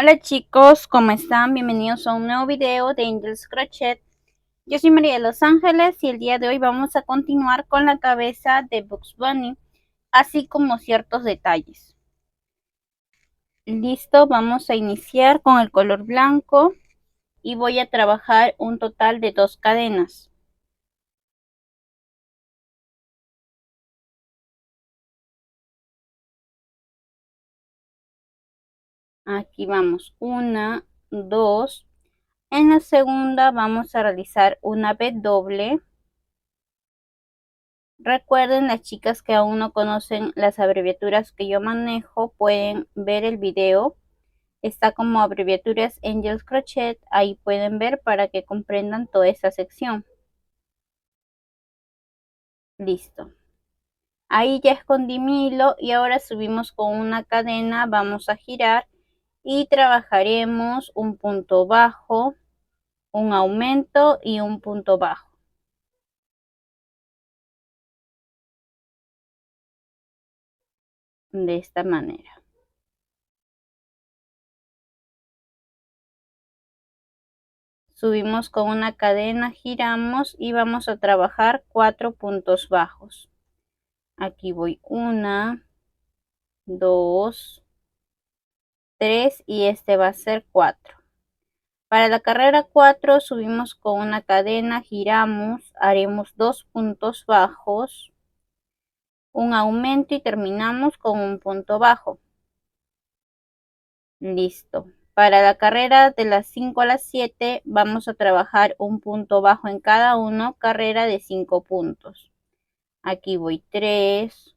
Hola chicos, ¿cómo están? Bienvenidos a un nuevo video de Angels Crochet. Yo soy María de Los Ángeles y el día de hoy vamos a continuar con la cabeza de Bugs Bunny, así como ciertos detalles. Listo, vamos a iniciar con el color blanco y voy a trabajar un total de 2 cadenas. Aquí vamos, 1, 2. En la segunda vamos a realizar una V doble. Recuerden, las chicas que aún no conocen las abreviaturas que yo manejo, pueden ver el video. Está como abreviaturas Angels Crochet. Ahí pueden ver para que comprendan toda esta sección. Listo. Ahí ya escondí mi hilo y ahora subimos con una cadena. Vamos a girar y trabajaremos un punto bajo, un aumento y un punto bajo. De esta manera. Subimos con una cadena, giramos y vamos a trabajar 4 puntos bajos. Aquí voy 1, 2, 3 y este va a ser 4. Para la carrera 4 subimos con una cadena, giramos, haremos 2 puntos bajos, un aumento y terminamos con un punto bajo. Listo. Para la carrera de las 5 a las 7 vamos a trabajar un punto bajo en cada uno, carrera de 5 puntos. Aquí voy 3,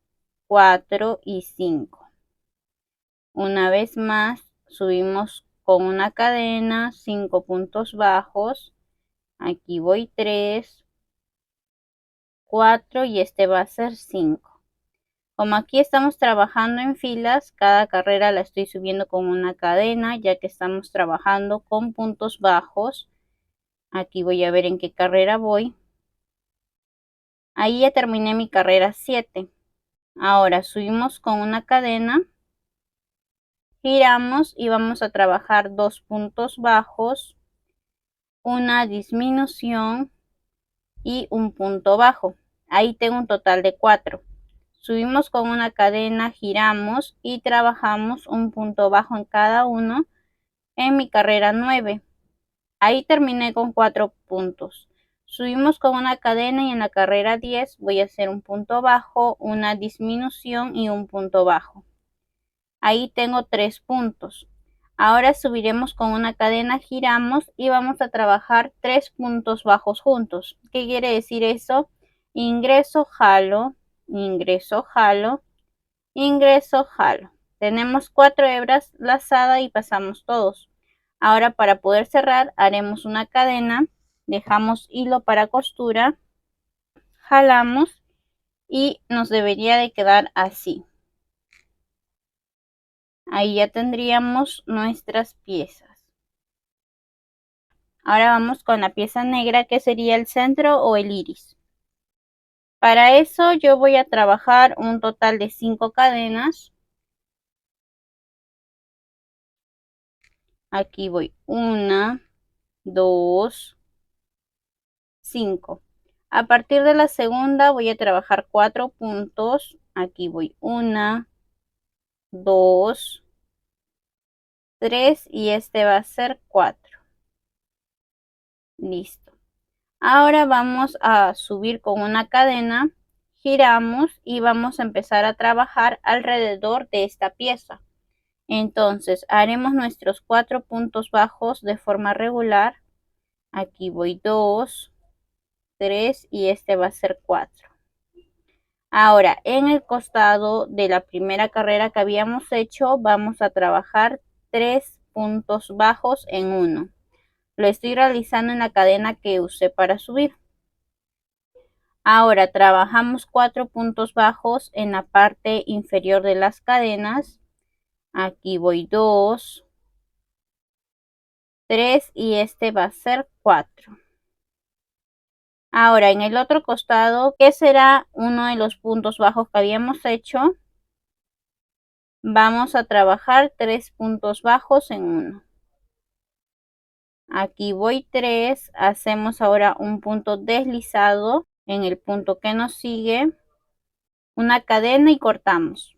4 y 5. Una vez más subimos con una cadena, 5 puntos bajos. Aquí voy 3, 4 y este va a ser 5. Como aquí estamos trabajando en filas, cada carrera la estoy subiendo con una cadena, ya que estamos trabajando con puntos bajos. Aquí voy a ver en qué carrera voy. Ahí ya terminé mi carrera 7. Ahora subimos con una cadena, giramos y vamos a trabajar 2 puntos bajos, una disminución y un punto bajo. Ahí tengo un total de 4. Subimos con una cadena, giramos y trabajamos un punto bajo en cada uno en mi carrera 9. Ahí terminé con 4 puntos. Subimos con una cadena y en la carrera 10 voy a hacer un punto bajo, una disminución y un punto bajo. Ahí tengo 3 puntos. Ahora subiremos con una cadena, giramos y vamos a trabajar 3 puntos bajos juntos. ¿Qué quiere decir eso? Ingreso, jalo, ingreso, jalo, ingreso, jalo. Tenemos 4 hebras lazadas y pasamos todos. Ahora para poder cerrar haremos una cadena, dejamos hilo para costura, jalamos y nos debería de quedar así. Ahí ya tendríamos nuestras piezas. Ahora vamos con la pieza negra, que sería el centro o el iris. Para eso yo voy a trabajar un total de 5 cadenas. Aquí voy 1, 2, 5. A partir de la segunda voy a trabajar 4 puntos. Aquí voy 1, 2, 3 y este va a ser 4. Listo. Ahora vamos a subir con una cadena, giramos y vamos a empezar a trabajar alrededor de esta pieza. Entonces haremos nuestros 4 puntos bajos de forma regular. Aquí voy 2, 3 y este va a ser 4. Ahora en el costado de la primera carrera que habíamos hecho vamos a trabajar 3 puntos bajos en uno. Lo estoy realizando en la cadena que usé para subir. Ahora trabajamos 4 puntos bajos en la parte inferior de las cadenas. Aquí voy 2, 3 y este va a ser 4. Ahora en el otro costado, que será uno de los puntos bajos que habíamos hecho, Vamos a trabajar 3 puntos bajos en uno. Aquí voy 3, hacemos ahora un punto deslizado en el punto que nos sigue, una cadena y cortamos.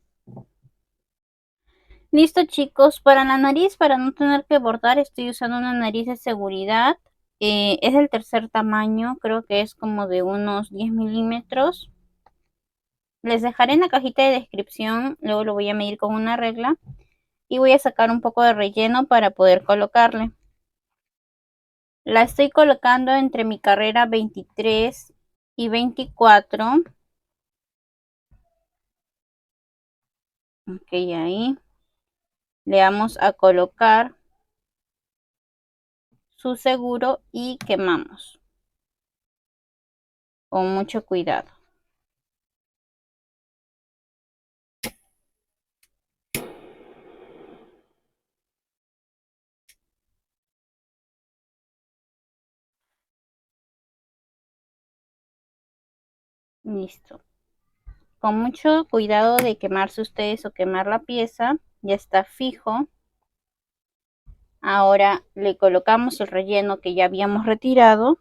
Listo chicos, para la nariz, para no tener que bordar, estoy usando una nariz de seguridad. Es el tercer tamaño, creo que es como de unos 10 milímetros. Les dejaré en la cajita de descripción, luego lo voy a medir con una regla y voy a sacar un poco de relleno para poder colocarle. La estoy colocando entre mi carrera 23 y 24. Ok, ahí le vamos a colocar su seguro y quemamos con mucho cuidado. Listo. Con mucho cuidado de quemarse ustedes o quemar la pieza. Ya está fijo. Ahora le colocamos el relleno que ya habíamos retirado.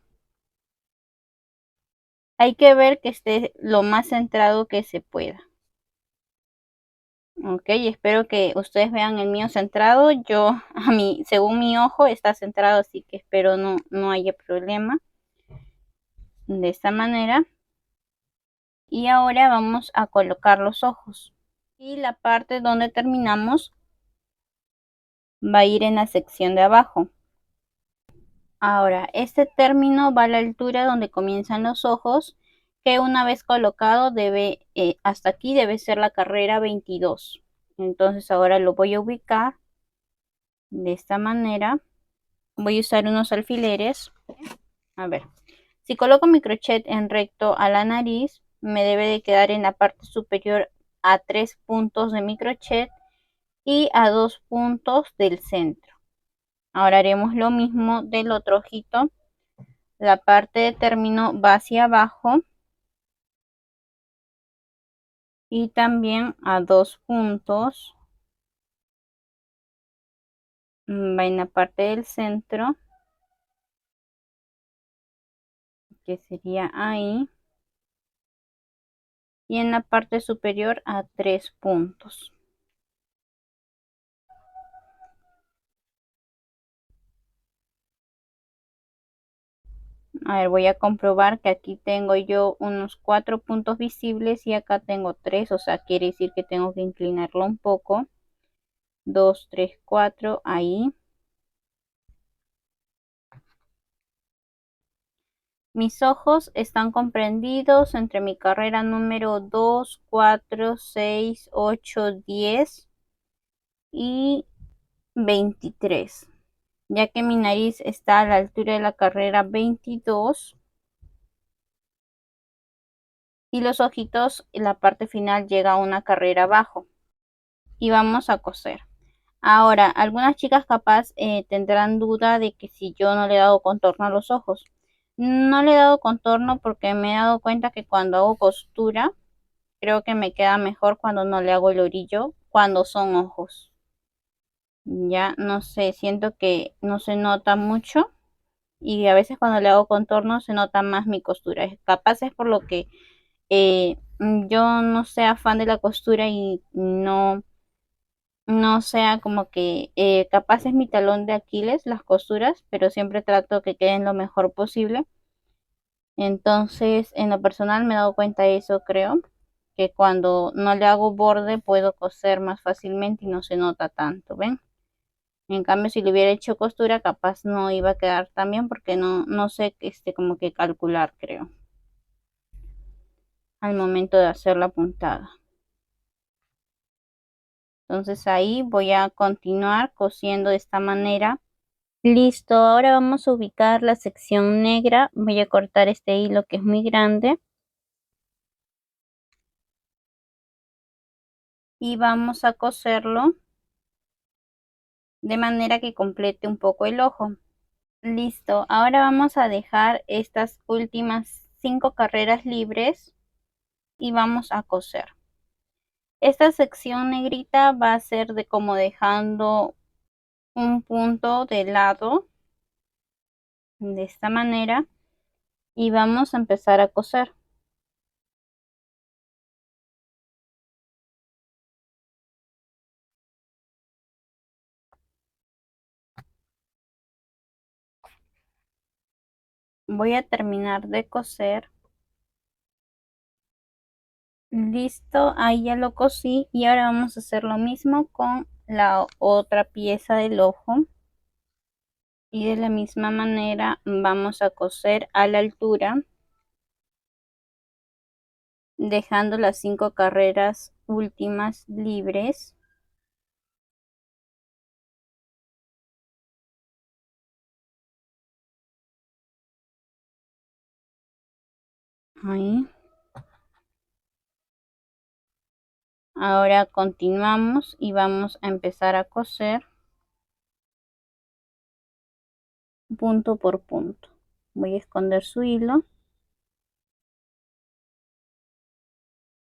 Hay que ver que esté lo más centrado que se pueda. Ok, espero que ustedes vean el mío centrado. Yo, según mi ojo, está centrado, así que espero no haya problema. De esta manera. Y ahora vamos a colocar los ojos. Y la parte donde terminamos va a ir en la sección de abajo. Ahora, este término va a la altura donde comienzan los ojos, que una vez colocado hasta aquí debe ser la carrera 22. Entonces ahora lo voy a ubicar de esta manera. Voy a usar unos alfileres. A ver, si coloco mi crochet en recto a la nariz, me debe de quedar en la parte superior a 3 puntos de mi crochet y a 2 puntos del centro. Ahora haremos lo mismo del otro ojito. La parte de término va hacia abajo y también a 2 puntos va en la parte del centro, que sería ahí, y en la parte superior a 3 puntos. A ver, voy a comprobar que aquí tengo yo unos 4 puntos visibles y acá tengo 3, o sea, quiere decir que tengo que inclinarlo un poco. 2, 3, 4, ahí. Mis ojos están comprendidos entre mi carrera número 2, 4, 6, 8, 10 y 23. Ya que mi nariz está a la altura de la carrera 22 y los ojitos, en la parte final llega a una carrera abajo. Y vamos a coser. Ahora, algunas chicas capaz tendrán duda de que si yo no le he dado contorno a los ojos. No le he dado contorno porque me he dado cuenta que cuando hago costura, creo que me queda mejor cuando no le hago el orillo, cuando son ojos. Ya no sé, siento que no se nota mucho y a veces cuando le hago contorno se nota más mi costura. Capaz es por lo que yo no sea fan de la costura y no sea como que capaz es mi talón de Aquiles las costuras, pero siempre trato que queden lo mejor posible. Entonces, en lo personal me he dado cuenta de eso, creo, que cuando no le hago borde puedo coser más fácilmente y no se nota tanto, ¿ven? En cambio, si le hubiera hecho costura, capaz no iba a quedar tan bien porque no sé como que calcular, creo, al momento de hacer la puntada. Entonces ahí voy a continuar cosiendo de esta manera. Listo, ahora vamos a ubicar la sección negra. Voy a cortar este hilo que es muy grande. Y vamos a coserlo de manera que complete un poco el ojo. Listo, ahora vamos a dejar estas últimas 5 carreras libres y vamos a coser. Esta sección negrita va a ser de como dejando un punto de lado de esta manera y vamos a empezar a coser. Voy a terminar de coser. Listo, ahí ya lo cosí y ahora vamos a hacer lo mismo con la otra pieza del ojo y de la misma manera vamos a coser a la altura, dejando las 5 carreras últimas libres. Ahí. Ahora continuamos y vamos a empezar a coser punto por punto. Voy a esconder su hilo.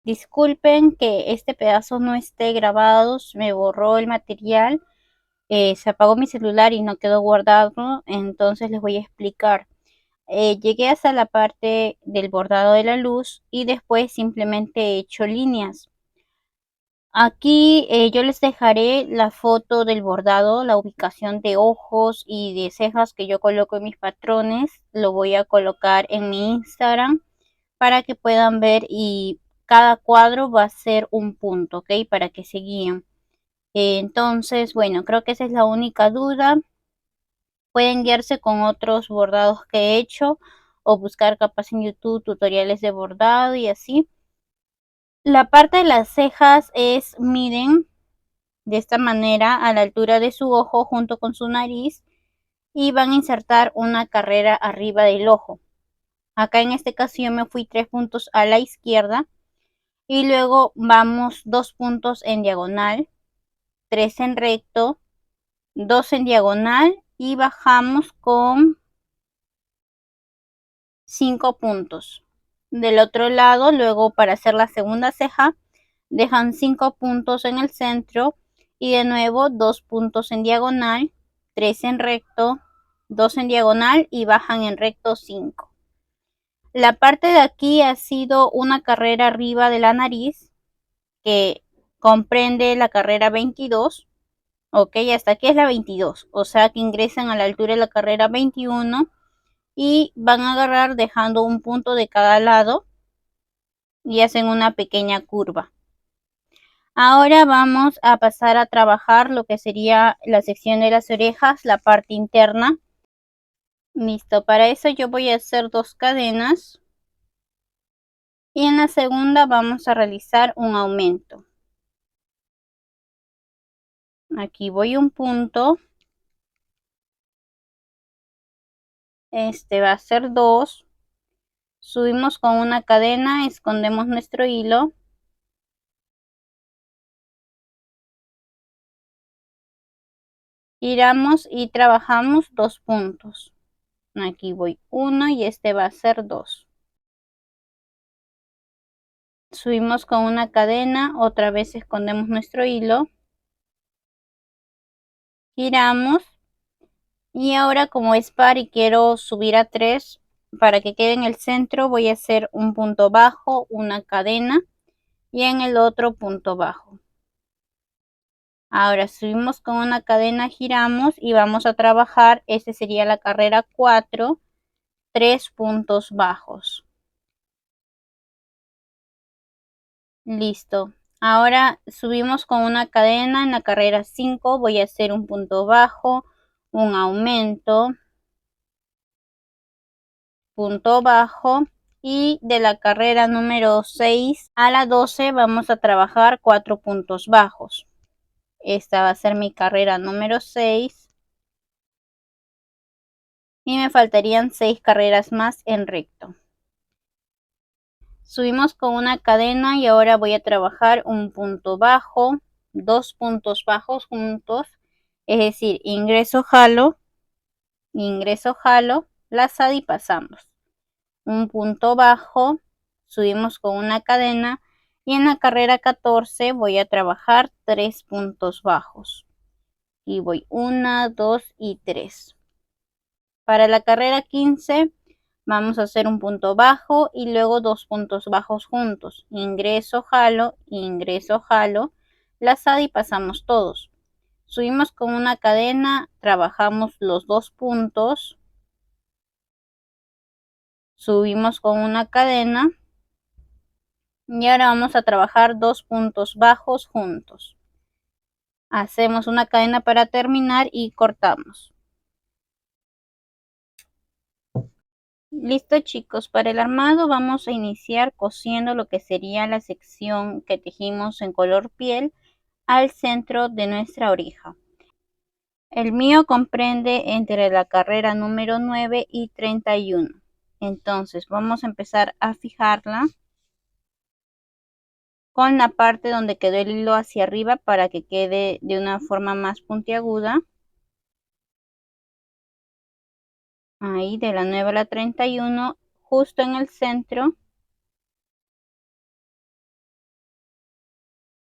Disculpen que este pedazo no esté grabado, me borró el material, se apagó mi celular y no quedó guardado, entonces les voy a explicar. Llegué hasta la parte del bordado de la luz y después simplemente he hecho líneas. Aquí yo les dejaré la foto del bordado, la ubicación de ojos y de cejas que yo coloco en mis patrones. Lo voy a colocar en mi Instagram para que puedan ver y cada cuadro va a ser un punto, ¿ok? Para que se guíen. Entonces, bueno, creo que esa es la única duda. Pueden guiarse con otros bordados que he hecho o buscar capaz en YouTube tutoriales de bordado y así. La parte de las cejas miden de esta manera a la altura de su ojo junto con su nariz y van a insertar una carrera arriba del ojo. Acá en este caso yo me fui 3 puntos a la izquierda y luego vamos 2 puntos en diagonal, 3 en recto, 2 en diagonal y bajamos con 5 puntos. Del otro lado, luego para hacer la segunda ceja, dejan 5 puntos en el centro y de nuevo 2 puntos en diagonal, 3 en recto, 2 en diagonal y bajan en recto 5. La parte de aquí ha sido una carrera arriba de la nariz que comprende la carrera 22. Ok, hasta aquí es la 22, o sea que ingresan a la altura de la carrera 21 y van a agarrar dejando un punto de cada lado y hacen una pequeña curva. Ahora vamos a pasar a trabajar lo que sería la sección de las orejas, la parte interna. Listo, para eso yo voy a hacer 2 cadenas y en la segunda vamos a realizar un aumento. Aquí voy un punto, este va a ser 2, subimos con una cadena, escondemos nuestro hilo, giramos y trabajamos 2 puntos. Aquí voy 1 y este va a ser 2. Subimos con una cadena, otra vez escondemos nuestro hilo, giramos y ahora como es par y quiero subir a 3 para que quede en el centro, voy a hacer un punto bajo, una cadena y en el otro punto bajo. Ahora subimos con una cadena, giramos y vamos a trabajar, este sería la carrera 4, 3 puntos bajos. Listo. Ahora subimos con una cadena, en la carrera 5 voy a hacer un punto bajo, un aumento, punto bajo y de la carrera número 6 a la 12 vamos a trabajar 4 puntos bajos. Esta va a ser mi carrera número 6 y me faltarían 6 carreras más en recto. Subimos con una cadena y ahora voy a trabajar un punto bajo, 2 puntos bajos juntos, es decir, ingreso, jalo, lazada y pasamos. Un punto bajo, subimos con una cadena, Y en la carrera 14 voy a trabajar 3 puntos bajos. Y voy 1, 2 y 3. Para la carrera 15 vamos a hacer un punto bajo y luego 2 puntos bajos juntos. Ingreso, jalo, lazada y pasamos todos. Subimos con una cadena, trabajamos los 2 puntos. Subimos con una cadena. Y ahora vamos a trabajar 2 puntos bajos juntos. Hacemos una cadena para terminar y cortamos. Listo chicos, para el armado vamos a iniciar cosiendo lo que sería la sección que tejimos en color piel al centro de nuestra oreja. El mío comprende entre la carrera número 9 y 31. Entonces vamos a empezar a fijarla con la parte donde quedó el hilo hacia arriba para que quede de una forma más puntiaguda. Ahí de la 9 a la 31, justo en el centro.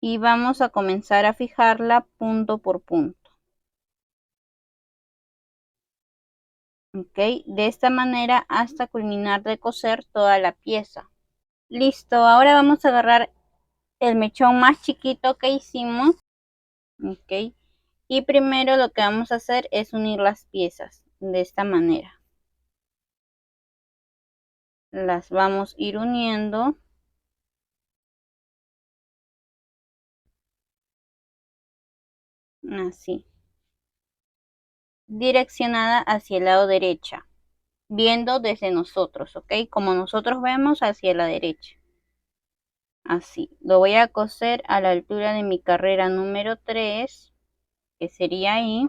Y vamos a comenzar a fijarla punto por punto. Ok, de esta manera hasta culminar de coser toda la pieza. Listo, ahora vamos a agarrar el mechón más chiquito que hicimos. Ok, y primero lo que vamos a hacer es unir las piezas de esta manera. Las vamos a ir uniendo. Así. Direccionada hacia el lado derecho. Viendo desde nosotros, ok, como nosotros vemos hacia la derecha. Así, lo voy a coser a la altura de mi carrera número 3, que sería ahí,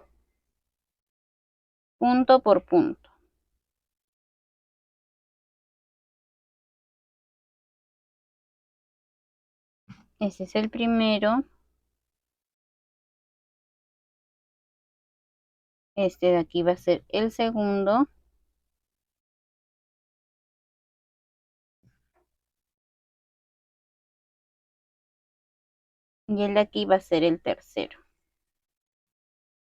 punto por punto. Ese es el primero. Este de aquí va a ser el segundo. Y el de aquí va a ser el tercero.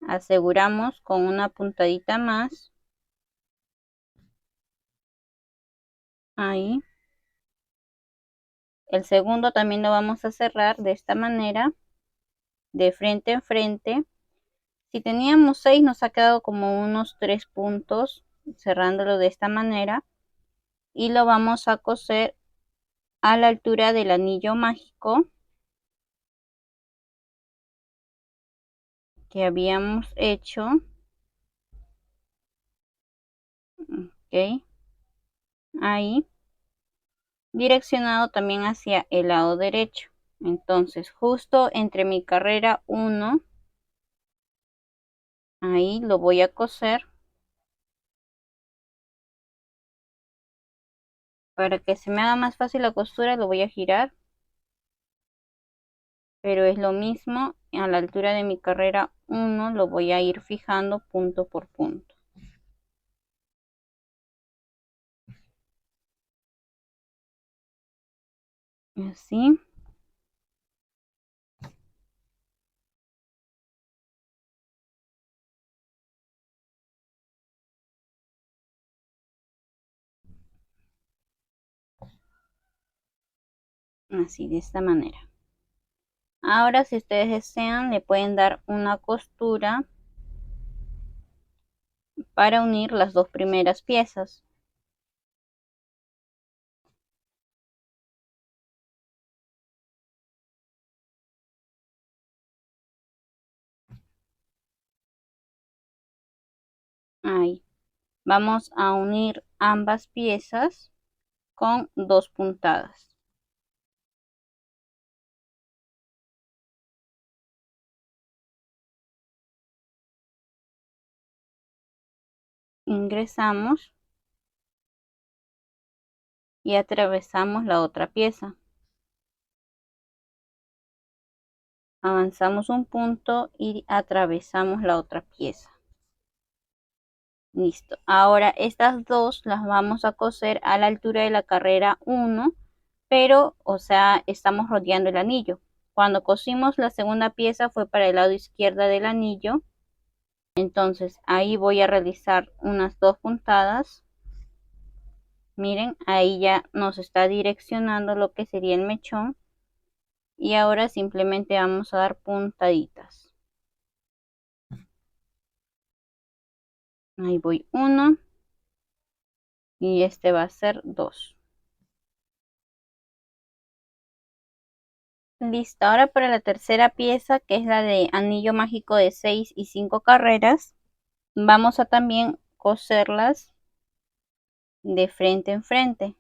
Aseguramos con una puntadita más. Ahí. El segundo también lo vamos a cerrar de esta manera, de frente en frente. Si teníamos 6, nos ha quedado como unos 3 puntos, cerrándolo de esta manera. Y lo vamos a coser a la altura del anillo mágico que habíamos hecho. Ok, ahí, direccionado también hacia el lado derecho. Entonces justo entre mi carrera 1, ahí lo voy a coser. Para que se me haga más fácil la costura lo voy a girar, pero es lo mismo a la altura de mi carrera 1, lo voy a ir fijando punto por punto. Así. Así, de esta manera. Ahora, si ustedes desean, le pueden dar una costura para unir las dos primeras piezas. Ahí. Vamos a unir ambas piezas con 2 puntadas. Ingresamos y atravesamos la otra pieza. Avanzamos un punto y atravesamos la otra pieza. Listo. Ahora estas dos las vamos a coser a la altura de la carrera 1 pero, o sea, estamos rodeando el anillo. Cuando cosimos la segunda pieza fue para el lado izquierdo del anillo. Entonces ahí voy a realizar unas 2 puntadas. Miren, ahí ya nos está direccionando lo que sería el mechón. Y ahora simplemente vamos a dar puntaditas. Ahí voy 1. Y este va a ser 2. Listo, ahora para la tercera pieza, que es la de anillo mágico de 6 y 5 carreras, vamos a también coserlas de frente en frente.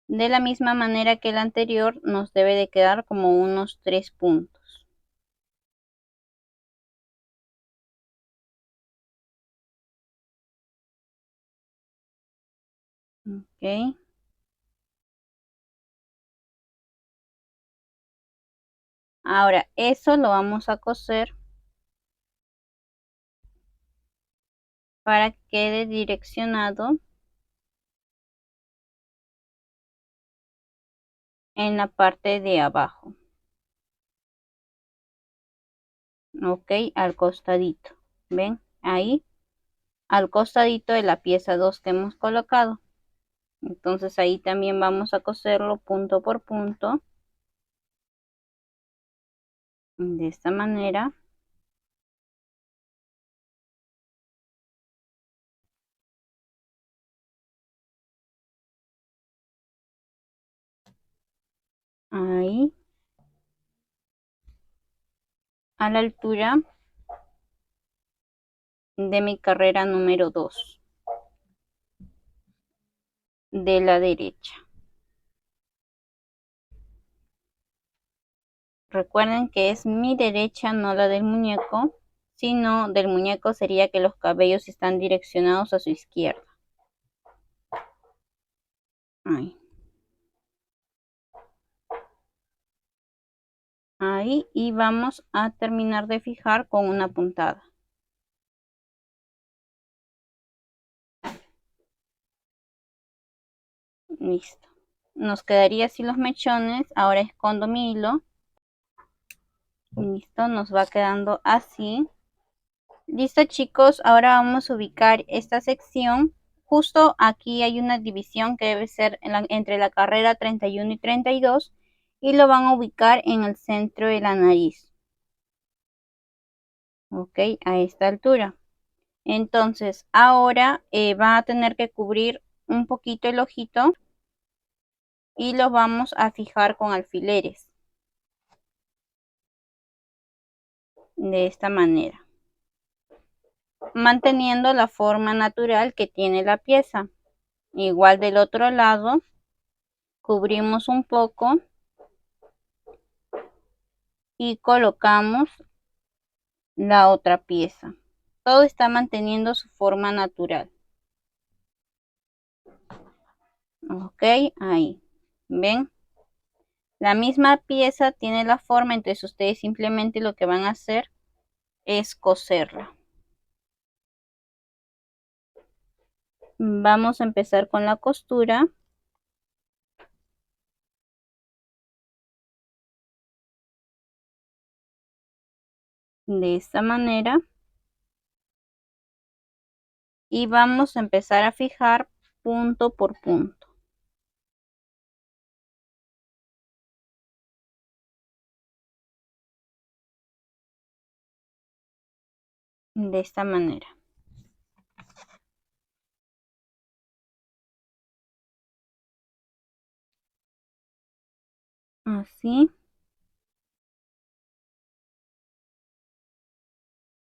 De la misma manera que el anterior, nos debe de quedar como unos 3 puntos. Ok. Ahora, eso lo vamos a coser para que quede direccionado en la parte de abajo. Ok, al costadito. ¿Ven? Ahí, al costadito de la pieza 2 que hemos colocado. Entonces ahí también vamos a coserlo punto por punto. De esta manera. Ahí. A la altura de mi carrera número 2 de la derecha. Recuerden que es mi derecha, no la del muñeco, sino del muñeco sería que los cabellos están direccionados a su izquierda. Ahí. Ahí, y vamos a terminar de fijar con una puntada. Listo. Nos quedaría así los mechones. Ahora escondo mi hilo. Listo, nos va quedando así. Listo, chicos, ahora vamos a ubicar esta sección. Justo aquí hay una división que debe ser entre la carrera 31 y 32 y lo van a ubicar en el centro de la nariz. Ok, a esta altura. Entonces, ahora van a tener que cubrir un poquito el ojito y lo vamos a fijar con alfileres. De esta manera. Manteniendo la forma natural que tiene la pieza. Igual del otro lado, cubrimos un poco y colocamos la otra pieza. Todo está manteniendo su forma natural. Ok, ahí. ¿Ven? La misma pieza tiene la forma, entonces ustedes simplemente lo que van a hacer es coserla. Vamos a empezar con la costura. De esta manera. Y vamos a empezar a fijar punto por punto. De esta manera. Así.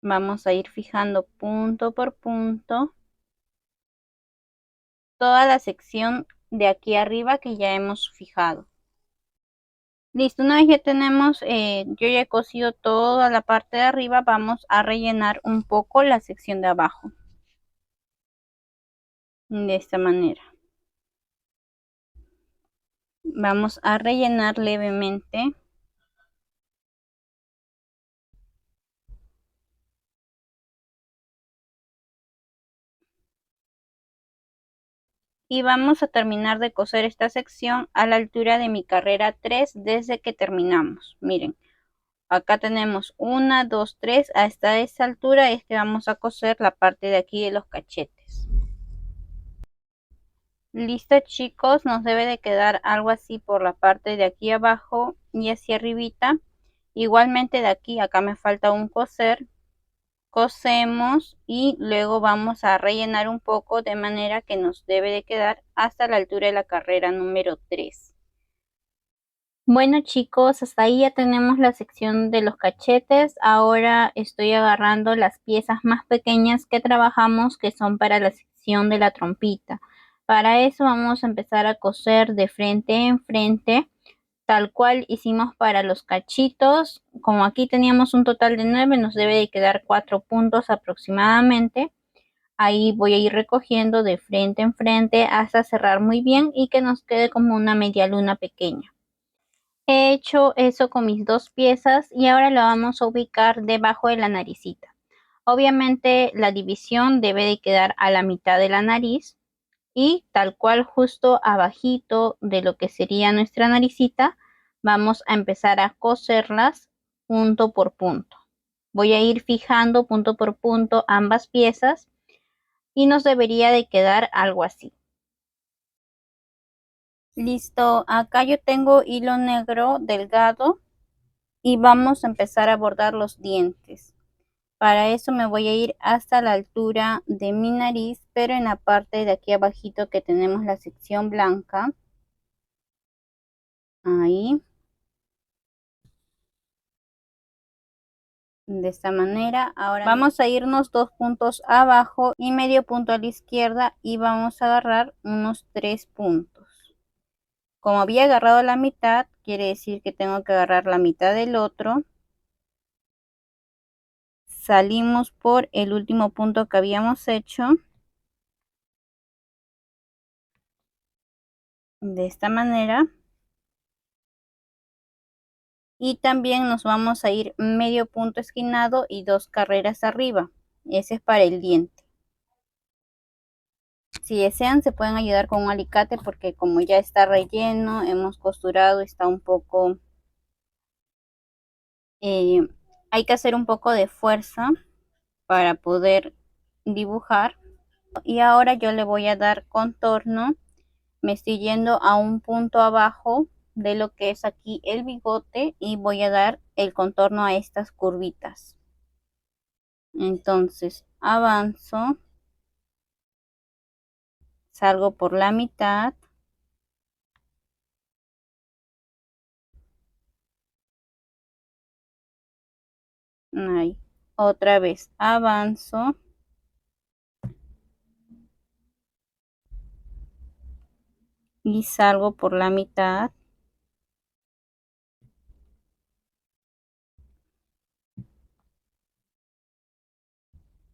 Vamos a ir fijando punto por punto toda la sección de aquí arriba que ya hemos fijado. Listo, una vez ya tenemos, yo ya he cosido toda la parte de arriba, vamos a rellenar un poco la sección de abajo. De esta manera. Vamos a rellenar levemente. Y vamos a terminar de coser esta sección a la altura de mi carrera 3 desde que terminamos. Miren, acá tenemos 1, 2, 3, hasta esta altura es que vamos a coser la parte de aquí de los cachetes. Listo chicos, nos debe de quedar algo así por la parte de aquí abajo y hacia arribita. Igualmente de aquí, acá me falta un coser. Cosemos y luego vamos a rellenar un poco de manera que nos debe de quedar hasta la altura de la carrera número 3. Bueno chicos, hasta ahí ya tenemos la sección de los cachetes. Ahora estoy agarrando las piezas más pequeñas que trabajamos, que son para la sección de la trompita. Para eso vamos a empezar a coser de frente en frente, tal cual hicimos para los cachitos. Como aquí teníamos un total de 9, nos debe de quedar 4 puntos aproximadamente. Ahí voy a ir recogiendo de frente en frente hasta cerrar muy bien y que nos quede como una media luna pequeña. He hecho eso con mis dos piezas y ahora lo vamos a ubicar debajo de la naricita. Obviamente la división debe de quedar a la mitad de la nariz y tal cual justo abajito de lo que sería nuestra naricita vamos a empezar a coserlas punto por punto. Voy a ir fijando punto por punto ambas piezas y nos debería de quedar algo así. Listo, acá yo tengo hilo negro delgado y vamos a empezar a bordar los dientes. Para eso me voy a ir hasta la altura de mi nariz, pero en la parte de aquí abajito que tenemos la sección blanca. Ahí. De esta manera. Ahora vamos a irnos 2 puntos abajo y medio punto a la izquierda y vamos a agarrar unos 3 puntos. Como había agarrado la mitad, quiere decir que tengo que agarrar la mitad del otro. Salimos por el último punto que habíamos hecho. De esta manera. Y también nos vamos a ir medio punto esquinado y 2 carreras arriba. Ese es para el diente. Si desean se pueden ayudar con un alicate porque como ya está relleno, hemos costurado, está un poco... hay que hacer un poco de fuerza para poder dibujar. Y ahora yo le voy a dar contorno. Me estoy yendo a un punto abajo de lo que es aquí el bigote y voy a dar el contorno a estas curvitas. Entonces avanzo, salgo por la mitad. Ahí. Otra vez avanzo. Y salgo por la mitad.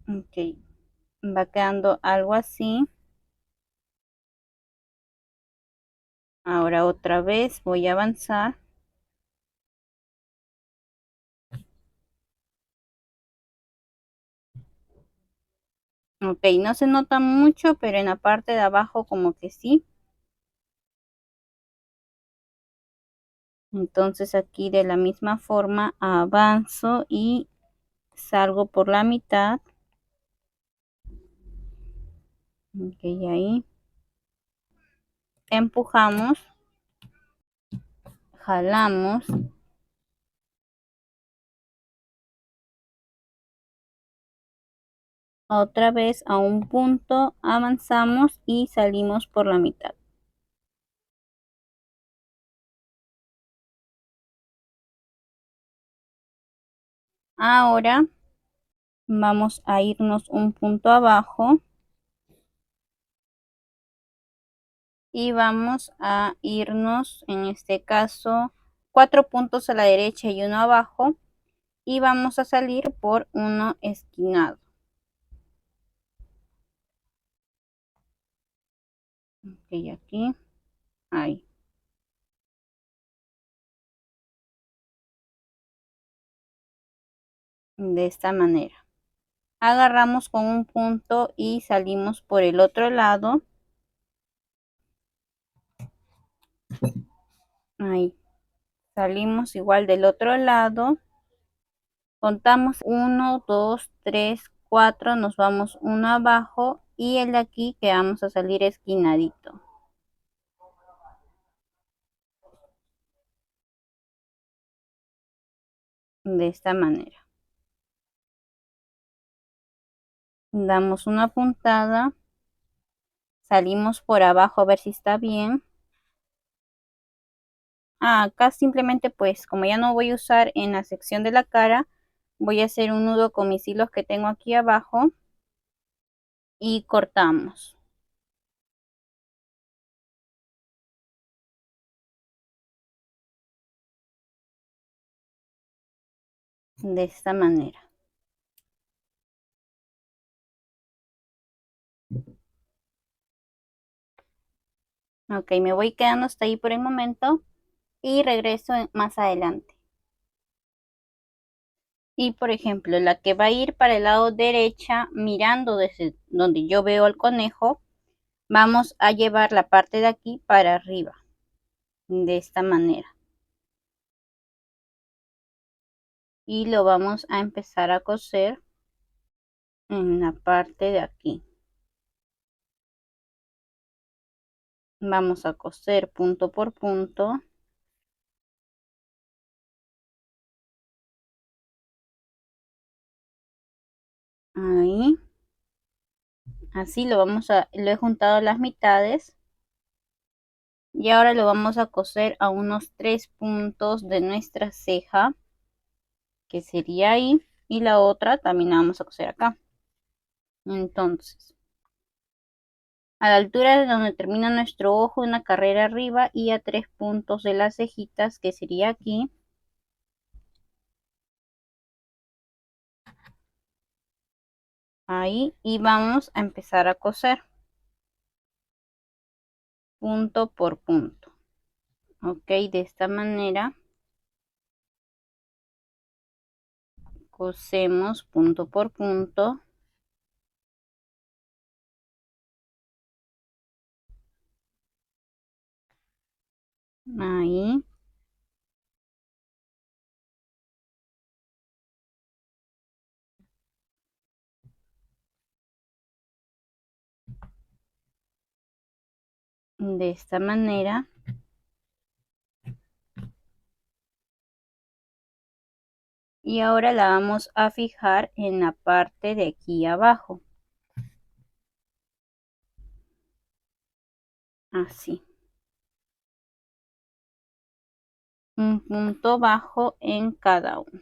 Ok. Va quedando algo así. Ahora otra vez voy a avanzar. Ok, no se nota mucho, pero en la parte de abajo como que sí. Entonces aquí de la misma forma avanzo y salgo por la mitad. Ok, ahí. Empujamos. Jalamos. Otra vez a un punto avanzamos y salimos por la mitad. Ahora vamos a irnos un punto abajo y vamos a irnos en este caso 4 puntos a la derecha y uno abajo y vamos a salir por uno esquinado. Ok, aquí, ahí. De esta manera. Agarramos con un punto y salimos por el otro lado. Ahí. Salimos igual del otro lado. Contamos 1, 2, 3, 4. Nos vamos uno abajo. Y el de aquí que vamos a salir esquinadito. De esta manera. Damos una puntada. Salimos por abajo a ver si está bien. Acá simplemente pues como ya no voy a usar en la sección de la cara, voy a hacer un nudo con mis hilos que tengo aquí abajo y cortamos de esta manera. Ok, me voy quedando hasta ahí por el momento y regreso más adelante. Y por ejemplo, la que va a ir para el lado derecha, mirando desde donde yo veo al conejo, vamos a llevar la parte de aquí para arriba, de esta manera. Y lo vamos a empezar a coser en la parte de aquí. Vamos a coser punto por punto. Ahí. Así lo he juntado las mitades. Y ahora lo vamos a coser a unos 3 puntos de nuestra ceja, que sería ahí. Y la otra también la vamos a coser acá. Entonces, a la altura de donde termina nuestro ojo, una carrera arriba y a 3 puntos de las cejitas, que sería aquí. Ahí. Y vamos a empezar a coser punto por punto. Ok, de esta manera cosemos punto por punto. Ahí. De esta manera. Y ahora la vamos a fijar en la parte de aquí abajo. Así. Un punto bajo en cada uno.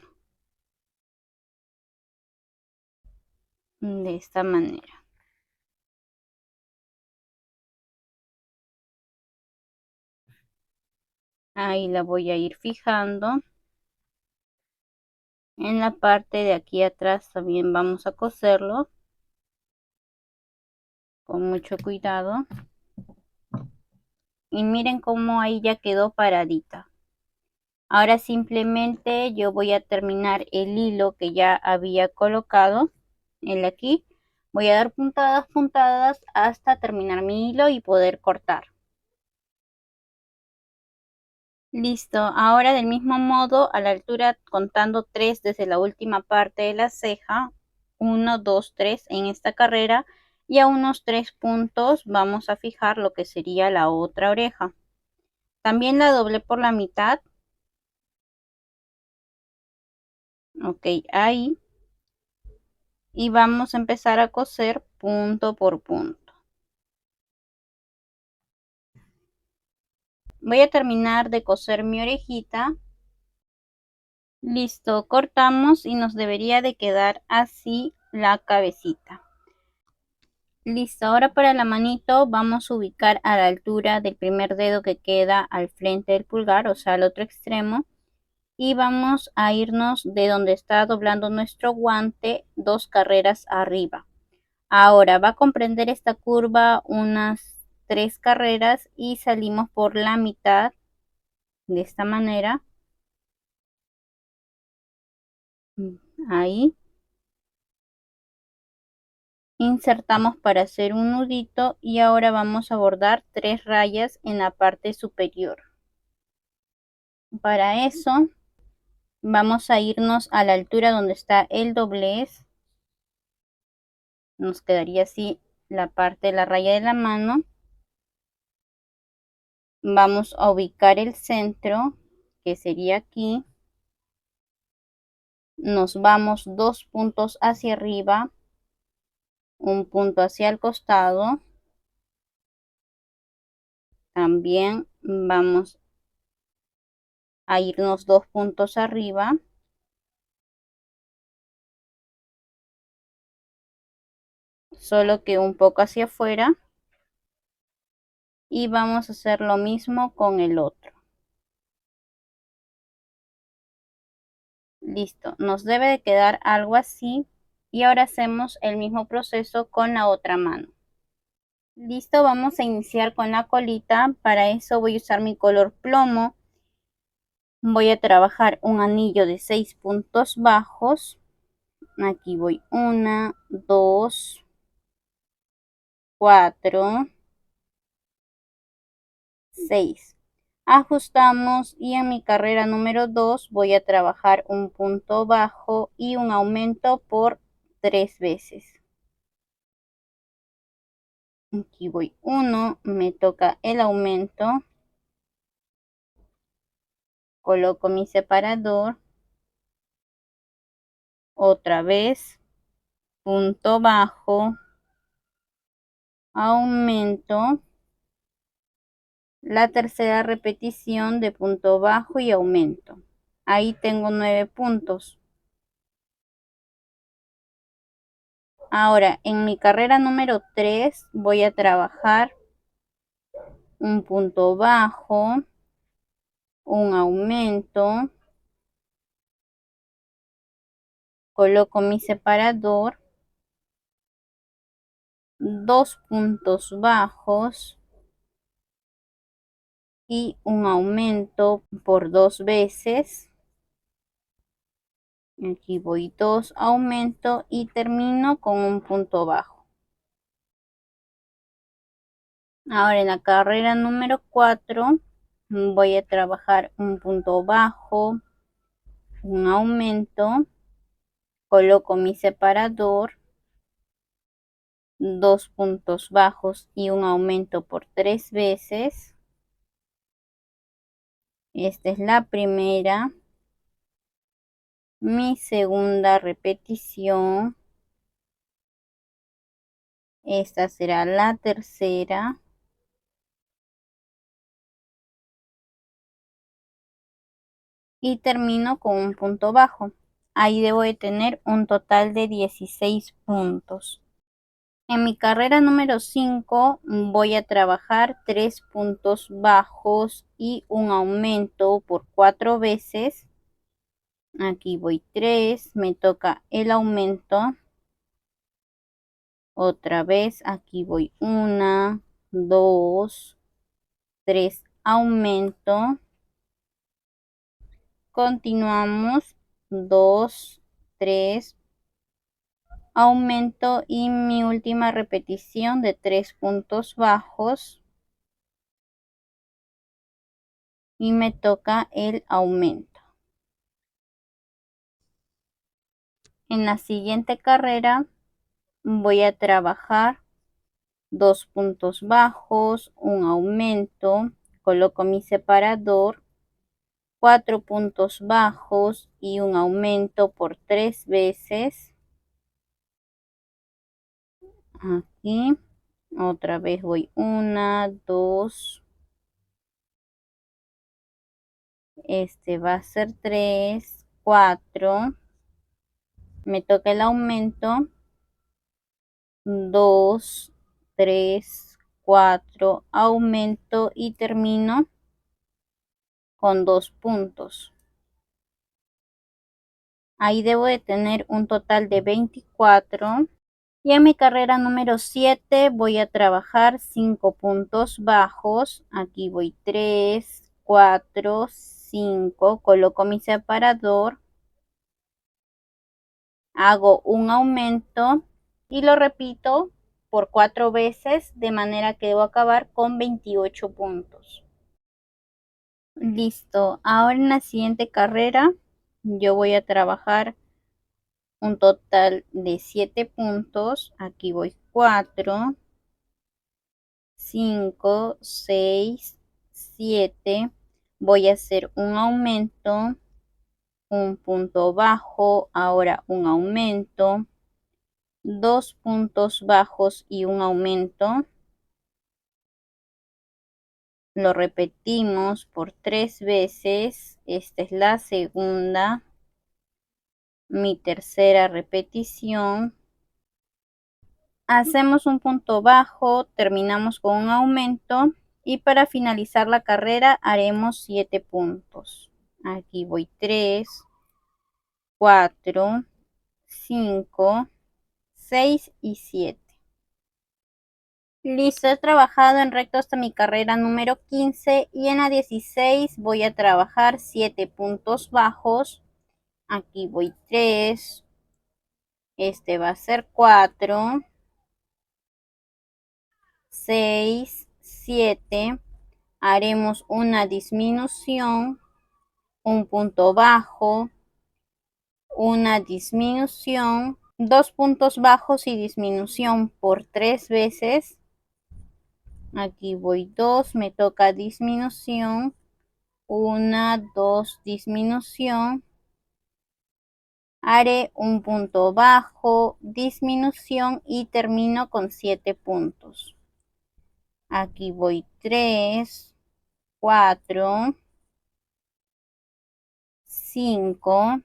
De esta manera. Ahí la voy a ir fijando. En la parte de aquí atrás también vamos a coserlo con mucho cuidado. Y miren cómo ahí ya quedó paradita. Ahora simplemente yo voy a terminar el hilo que ya había colocado. El de aquí. Voy a dar puntadas, puntadas hasta terminar mi hilo y poder cortar. Listo, ahora del mismo modo, a la altura contando 3 desde la última parte de la ceja, 1, 2, 3 en esta carrera, y a unos 3 puntos vamos a fijar lo que sería la otra oreja. También la doblé por la mitad. Ok, ahí. Y vamos a empezar a coser punto por punto. Voy a terminar de coser mi orejita. Listo, cortamos y nos debería de quedar así la cabecita. Listo, ahora para la manito vamos a ubicar a la altura del primer dedo que queda al frente del pulgar, o sea, al otro extremo. Y vamos a irnos de donde está doblando nuestro guante 2 carreras arriba. Ahora va a comprender esta curva unas 3 carreras y salimos por la mitad de esta manera. Ahí. Insertamos para hacer un nudito y ahora vamos a bordar 3 rayas en la parte superior. Para eso vamos a irnos a la altura donde está el doblez. Nos quedaría así la parte de la raya de la mano. Vamos a ubicar el centro, que sería aquí. Nos vamos 2 puntos hacia arriba, un punto hacia el costado. También vamos a irnos 2 puntos arriba. Solo que un poco hacia afuera. Y vamos a hacer lo mismo con el otro. Listo, nos debe de quedar algo así. Y ahora hacemos el mismo proceso con la otra mano. Listo, vamos a iniciar con la colita. Para eso voy a usar mi color plomo. Voy a trabajar un anillo de 6 puntos bajos. Aquí voy 1, 2, 4, 6. Ajustamos y en mi carrera número 2 voy a trabajar un punto bajo y un aumento por 3 veces. Aquí voy 1, me toca el aumento, coloco mi separador, otra vez, punto bajo, aumento, la tercera repetición de punto bajo y aumento. Ahí tengo 9 puntos. Ahora, en mi carrera número 3 voy a trabajar un punto bajo, un aumento, coloco mi separador, 2 puntos bajos y un aumento por 2 veces. Aquí voy 2, aumento y termino con un punto bajo. Ahora en la carrera número 4 voy a trabajar un punto bajo, un aumento, coloco mi separador, 2 puntos bajos y un aumento por 3 veces. Esta es la primera. Mi segunda repetición. Esta será la tercera. Y termino con un punto bajo. Ahí debo de tener un total de 16 puntos. En mi carrera número 5 voy a trabajar 3 puntos bajos y un aumento por 4 veces. Aquí voy 3, me toca el aumento. Otra vez, aquí voy 1, 2, 3, aumento. Continuamos 2, 3, aumento y mi última repetición de 3 puntos bajos. Y me toca el aumento. En la siguiente carrera voy a trabajar 2 puntos bajos, un aumento, coloco mi separador, 4 puntos bajos y un aumento por 3 veces. Aquí otra vez voy 1, 2, este va a ser 3, 4, me toca el aumento, 2, 3, 4, aumento y termino con 2 puntos. Ahí debo de tener un total de 24. Y en mi carrera número 7 voy a trabajar 5 puntos bajos. Aquí voy 3, 4, 5. Coloco mi separador. Hago un aumento y lo repito por 4 veces, de manera que debo acabar con 28 puntos. Listo. Ahora en la siguiente carrera yo voy a trabajar un total de 7 puntos. Aquí voy 4, 5, 6, 7. Voy a hacer un aumento, un punto bajo, ahora un aumento, 2 puntos bajos y un aumento. Lo repetimos por 3 veces. Esta es la segunda, mi tercera repetición. Hacemos un punto bajo, terminamos con un aumento y para finalizar la carrera haremos 7 puntos. Aquí voy 3, 4, 5, 6 y 7. Listo, he trabajado en recto hasta mi carrera número 15 y en la 16 voy a trabajar 7 puntos bajos. Aquí voy 3, este va a ser 4, 6, 7. Haremos una disminución, un punto bajo, una disminución, 2 puntos bajos y disminución por 3 veces. Aquí voy 2, me toca disminución, 1, 2, disminución. Haré un punto bajo, disminución y termino con 7 puntos. Aquí voy 3, 4, 5,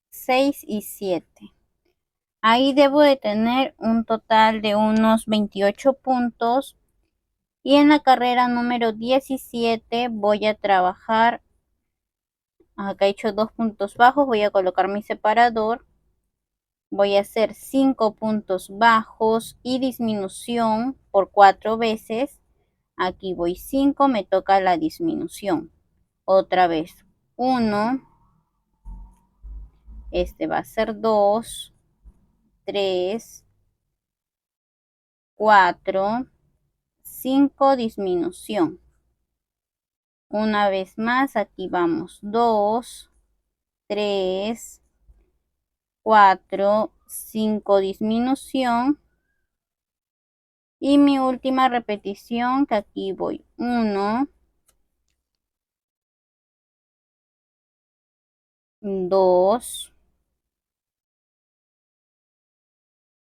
6 y 7. Ahí debo de tener un total de unos 28 puntos. Y en la carrera número 17 voy a trabajar, acá he hecho 2 puntos bajos, voy a colocar mi separador. Voy a hacer 5 puntos bajos y disminución por 4 veces. Aquí voy 5, me toca la disminución. Otra vez 1, este va a ser 2, 3, 4, 5, disminución. Una vez más, aquí vamos 2, 3, 4, 5, disminución. Y mi última repetición, que aquí voy 1, 2,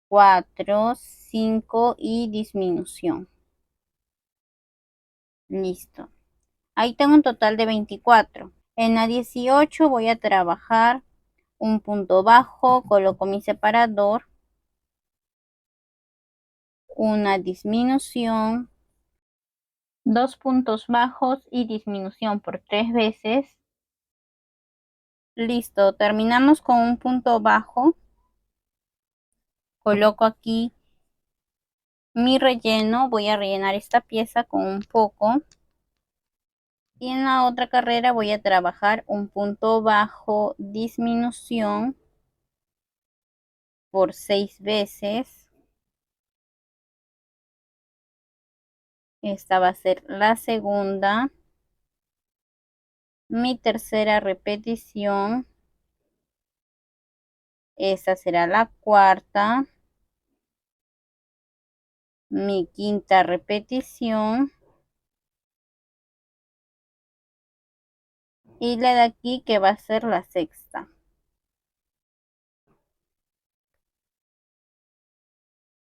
4, 5 y disminución. Listo. Ahí tengo un total de 24. En la 18 voy a trabajar un punto bajo, coloco mi separador, una disminución, 2 puntos bajos y disminución por 3 veces. Listo, terminamos con un punto bajo. Coloco aquí mi relleno, voy a rellenar esta pieza con un poco. Y en la otra carrera voy a trabajar un punto bajo, disminución por 6 veces. Esta va a ser la segunda. Mi tercera repetición. Esta será la cuarta. Mi quinta repetición. Y la de aquí que va a ser la sexta.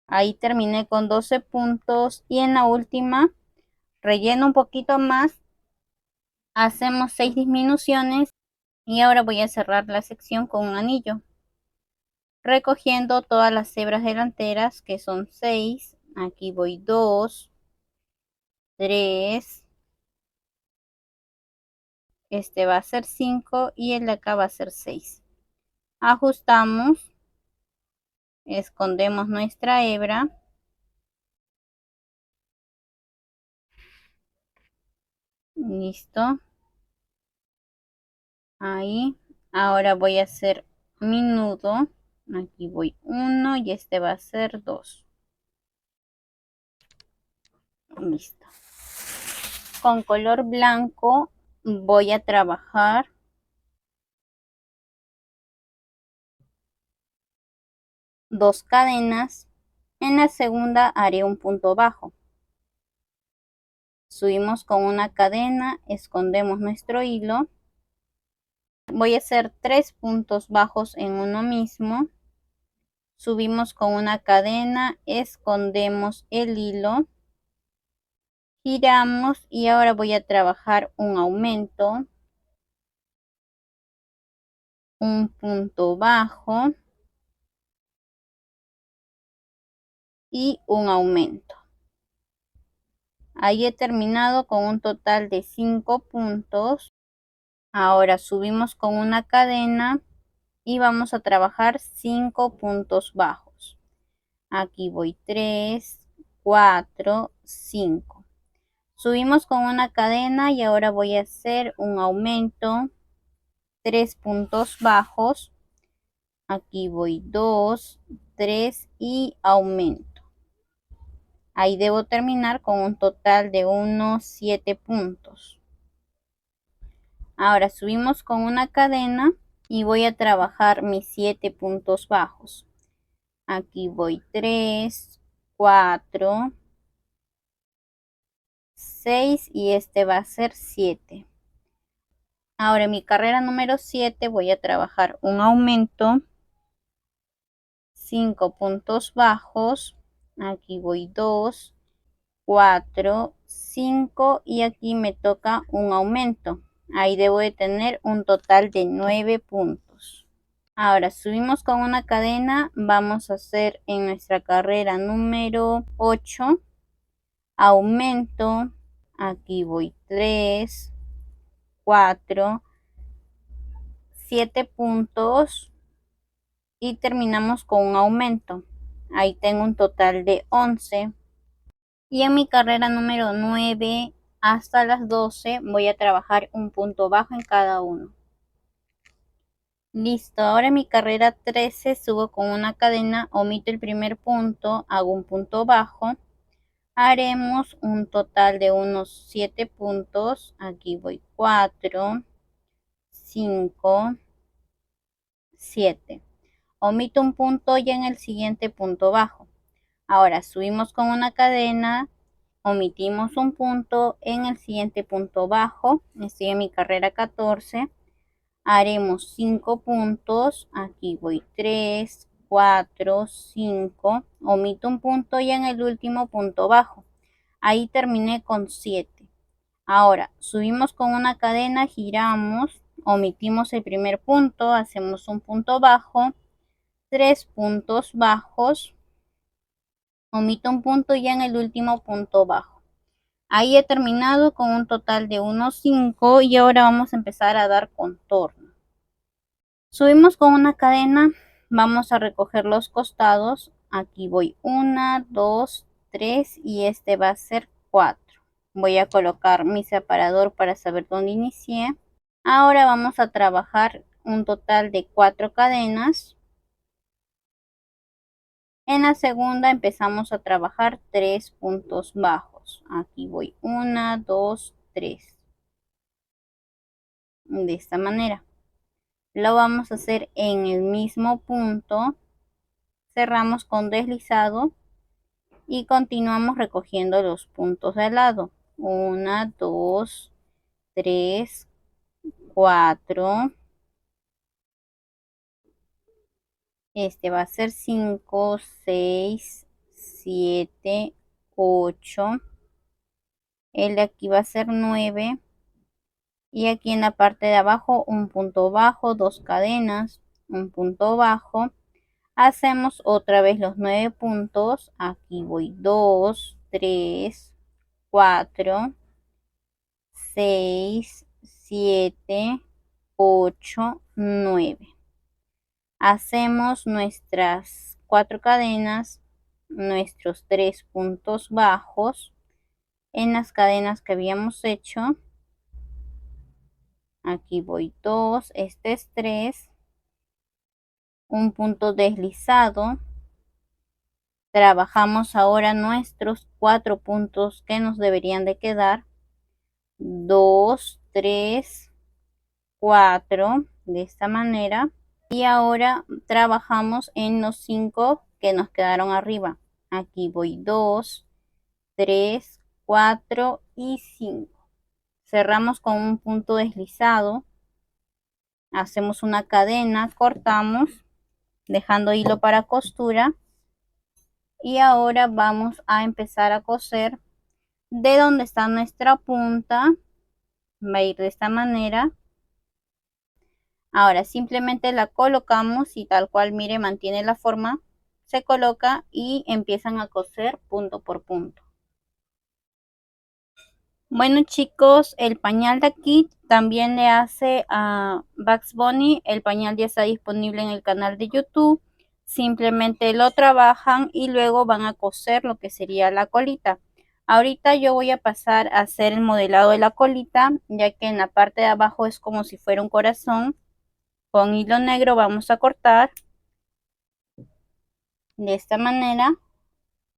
Ahí terminé con 12 puntos y en la última relleno un poquito más. Hacemos 6 disminuciones y ahora voy a cerrar la sección con un anillo. Recogiendo todas las hebras delanteras que son 6. Aquí voy 2, 3. Este va a ser 5 y el de acá va a ser 6. Ajustamos. Escondemos nuestra hebra. Listo. Ahí. Ahora voy a hacer mi nudo. Aquí voy 1 y este va a ser 2. Listo. Con color blanco voy a trabajar dos cadenas. En la segunda haré un punto bajo. Subimos con una cadena, escondemos nuestro hilo. Voy a hacer 3 puntos bajos en uno mismo. Subimos con una cadena, escondemos el hilo, giramos y ahora voy a trabajar un aumento, un punto bajo y un aumento. Ahí he terminado con un total de 5 puntos. Ahora subimos con una cadena y vamos a trabajar 5 puntos bajos. Aquí voy 3, 4, 5. Subimos con una cadena y ahora voy a hacer un aumento, 3 puntos bajos. Aquí voy 2, 3 y aumento. Ahí debo terminar con un total de unos 7 puntos. Ahora subimos con una cadena y voy a trabajar mis 7 puntos bajos. Aquí voy 3, 4, 6 y este va a ser 7. Ahora en mi carrera número 7 voy a trabajar un aumento, 5 puntos bajos. Aquí voy 2, 4, 5 y aquí me toca un aumento. Ahí debo de tener un total de 9 puntos. Ahora subimos con una cadena, vamos a hacer en nuestra carrera número 8, aumento, aquí voy 3, 4, 7 puntos y terminamos con un aumento. Ahí tengo un total de 11. Y en mi carrera número 9 hasta las 12 voy a trabajar un punto bajo en cada uno. Listo, ahora en mi carrera 13 subo con una cadena, omito el primer punto, hago un punto bajo. Haremos un total de unos 7 puntos. Aquí voy 4, 5, 7. Omito un punto y en el siguiente punto bajo. Ahora subimos con una cadena, omitimos un punto, en el siguiente punto bajo, estoy en mi carrera 14, haremos 5 puntos, aquí voy 3, 4, 5, omito un punto y en el último punto bajo. Ahí terminé con 7. Ahora subimos con una cadena, giramos, omitimos el primer punto, hacemos un punto bajo, 3 puntos bajos, omito un punto y en el último punto bajo. Ahí he terminado con un total de unos 5 y ahora vamos a empezar a dar contorno. Subimos con una cadena, vamos a recoger los costados. Aquí voy 1, 2, 3 y este va a ser 4. Voy a colocar mi separador para saber dónde inicié. Ahora vamos a trabajar un total de 4 cadenas. En la segunda empezamos a trabajar 3 puntos bajos. Aquí voy 1, 2, 3. De esta manera. Lo vamos a hacer en el mismo punto. Cerramos con deslizado y continuamos recogiendo los puntos de al lado. 1, 2, 3, 4. Este va a ser 5, 6, 7, 8. El de aquí va a ser 9. Y aquí en la parte de abajo un punto bajo, 2 cadenas, un punto bajo. Hacemos otra vez los 9 puntos. Aquí voy 2, 3, 4, 6, 7, 8, 9. Hacemos nuestras 4 cadenas, nuestros 3 puntos bajos en las cadenas que habíamos hecho. Aquí voy 2, este es 3, un punto deslizado. Trabajamos ahora nuestros 4 puntos que nos deberían de quedar. 2, 3, 4, de esta manera. Y ahora trabajamos en los 5 que nos quedaron arriba. Aquí voy 2, 3, 4 y 5. Cerramos con un punto deslizado. Hacemos una cadena, cortamos, dejando hilo para costura. Y ahora vamos a empezar a coser de donde está nuestra punta. Va a ir de esta manera. Ahora simplemente la colocamos y tal cual, mire, mantiene la forma, se coloca y empiezan a coser punto por punto. Bueno chicos, el pañal de aquí también le hace a Bugs Bunny. El pañal ya está disponible en el canal de YouTube. Simplemente lo trabajan y luego van a coser lo que sería la colita. Ahorita yo voy a pasar a hacer el modelado de la colita, ya que en la parte de abajo es como si fuera un corazón. Con hilo negro vamos a cortar de esta manera.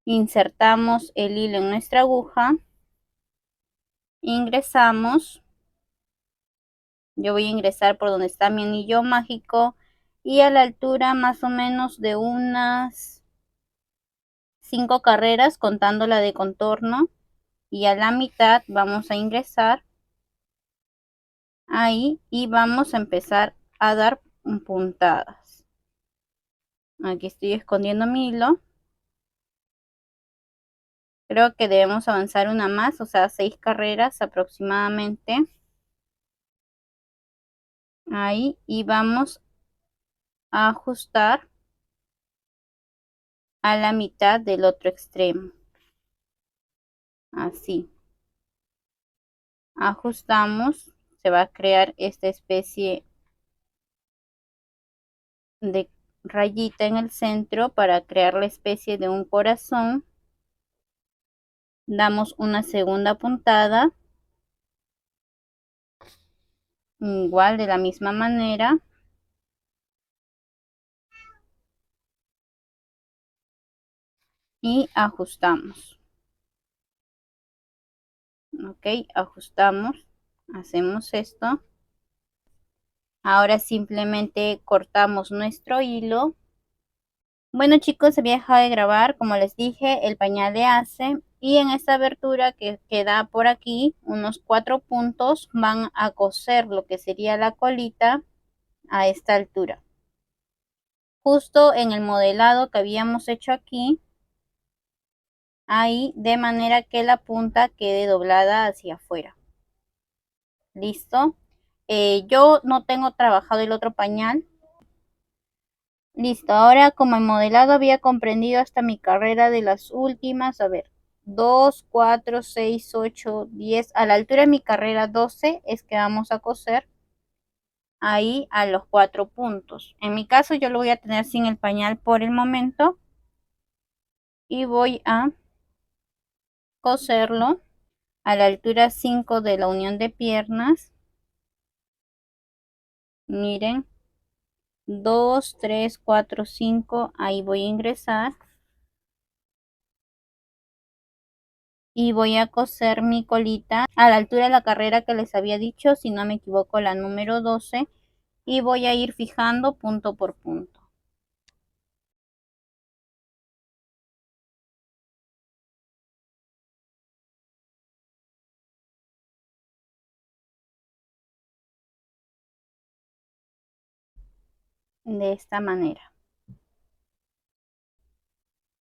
Insertamos el hilo en nuestra aguja, ingresamos. Yo voy a ingresar por donde está mi anillo mágico y a la altura más o menos de unas 5 carreras contando la de contorno, y a la mitad vamos a ingresar ahí y vamos a empezar a dar puntadas. Aquí estoy escondiendo mi hilo. Creo que debemos avanzar una más, o sea, 6 carreras aproximadamente. Ahí, y vamos a ajustar a la mitad del otro extremo. Así. Ajustamos, se va a crear esta especie de rayita en el centro para crear la especie de un corazón. Damos una segunda puntada, igual de la misma manera. Y ajustamos. Ok, ajustamos, hacemos esto. Ahora simplemente cortamos nuestro hilo. Bueno chicos, había dejado de grabar, como les dije, el pañal de hace, y en esta abertura que queda por aquí, unos 4 puntos, van a coser lo que sería la colita a esta altura. Justo en el modelado que habíamos hecho aquí, ahí, de manera que la punta quede doblada hacia afuera. ¿Listo? Yo no tengo trabajado el otro pañal. Listo, ahora como el modelado había comprendido hasta mi carrera de las últimas, a ver, 2, 4, 6, 8, 10, a la altura de mi carrera 12 es que vamos a coser ahí a los 4 puntos. En mi caso yo lo voy a tener sin el pañal por el momento y voy a coserlo a la altura 5 de la unión de piernas. Miren, 2, 3, 4, 5, ahí voy a ingresar. Y voy a coser mi colita a la altura de la carrera que les había dicho, si no me equivoco, la número 12, y voy a ir fijando punto por punto. De esta manera.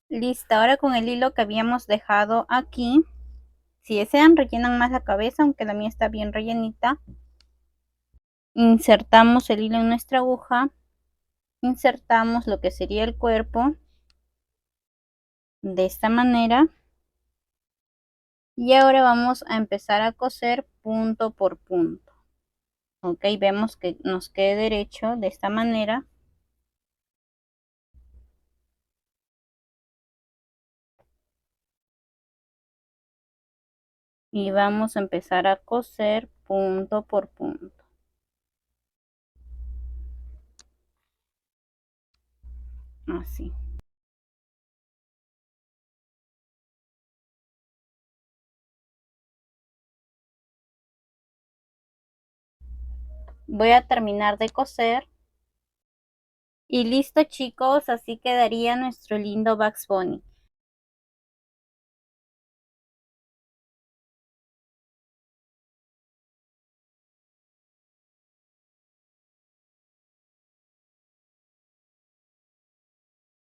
Listo, ahora con el hilo que habíamos dejado aquí, si desean rellenan más la cabeza, aunque la mía está bien rellenita. Insertamos el hilo en nuestra aguja, insertamos lo que sería el cuerpo de esta manera, y ahora vamos a empezar a coser punto por punto. Ok, vemos que nos quede derecho de esta manera. Y vamos a empezar a coser punto por punto. Así. Voy a terminar de coser. Y listo chicos, así quedaría nuestro lindo Bugs Bunny.